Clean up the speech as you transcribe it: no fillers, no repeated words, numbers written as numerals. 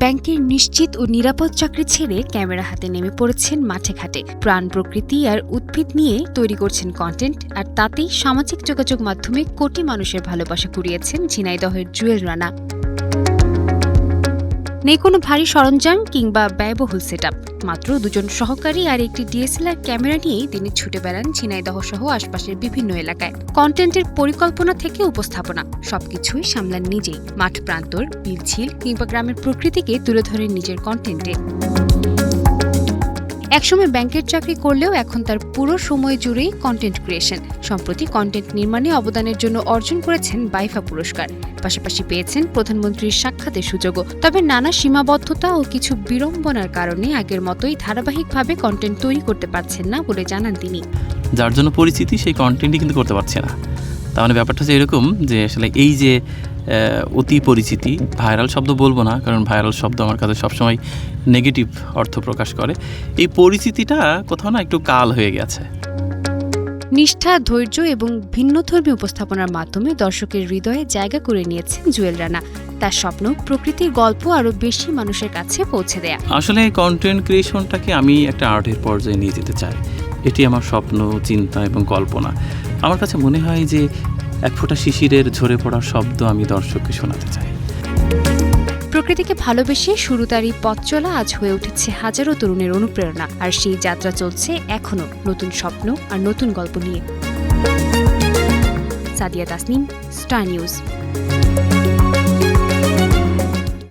ব্যাংকের নিশ্চিত ও নিরাপদ চাকরি ছেড়ে ক্যামেরা হাতে নেমে পড়েছেন মাঠে ঘাটে। প্রাণ প্রকৃতি আর উদ্ভিদ নিয়ে তৈরি করছেন কন্টেন্ট, আর তাতেই সামাজিক যোগাযোগ মাধ্যমে কোটি মানুষের ভালোবাসা কুড়িয়েছেন ঝিনাইদহের জুয়েল রানা। নেই কোনো ভারী সরঞ্জাম কিংবা ব্যয়বহুল সেটআপ, মাত্র 2 জন সহকারী আর একটি ডিএসএলআর ক্যামেরা নিয়েই তিনি ছুটে বেড়ান ঝিনাইদহ সহ আশপাশের বিভিন্ন এলাকায়। কন্টেন্টের পরিকল্পনা থেকে উপস্থাপনা সবকিছুই সামলান নিজেই। মাঠ প্রান্তর, বিলঝিল কিংবা গ্রামের প্রকৃতিকে তুলে ধরেন নিজের কন্টেন্টে। একসময় ব্যাংকের চাকরি করলেও এখন তার পুরো সময় জুড়েই কন্টেন্ট ক্রিয়েশন। সম্প্রতি কন্টেন্ট নির্মাণে অবদানের জন্য অর্জন করেছেন বাইফা পুরস্কার, পাশাপাশি পেয়েছেন প্রধানমন্ত্রীর সাক্ষাতের সুযোগও। তবে নানা সীমাবদ্ধতা ও কিছু বিড়ম্বনার কারণে আগের মতোই ধারাবাহিকভাবে কন্টেন্ট তৈরি করতে পারছেন না বলে জানান তিনি। যার জন্য পরিচিতি, সেই কন্টেন্টই কিন্তু করতে পারছে না। তার মানে ব্যাপারটা হচ্ছে এরকম যে আসলে এই যে অতি পরিচিতি, ভাইরাল শব্দ বলবো না, কারণ ভাইরাল শব্দ আমার কাছে সবসময় নেগেটিভ অর্থ প্রকাশ করে। এই পরিচিতিটা কোথাও না একটু কাল হয়ে গেছে। নিষ্ঠা, ধৈর্য এবং ভিন্নধর্মী উপস্থাপনার মাধ্যমে দর্শকের হৃদয়ে জায়গা করে নিয়েছেন জুয়েল রানা। তার স্বপ্ন প্রকৃতির গল্প আরও বেশি মানুষের কাছে পৌঁছে দেয়া। আসলে কন্টেন্ট ক্রিয়েশনটাকে আমি একটা আর্টের পর্যায়ে নিয়ে যেতে চাই। এটি আমার স্বপ্ন, চিন্তা এবং কল্পনা। আমার কাছে মনে হয় যে এক ফোঁটা শিশিরের ঝরে পড়ার শব্দ আমি দর্শককে শোনাতে চাই। প্রকৃতিকে ভালোবেসে শুরু তারই পথ চলা আজ হয়ে উঠেছে হাজারো তরুণের অনুপ্রেরণা। আর সেই যাত্রা চলছে এখনো নতুন স্বপ্ন আর নতুন গল্প নিয়ে। Sadia Tasnim, star news.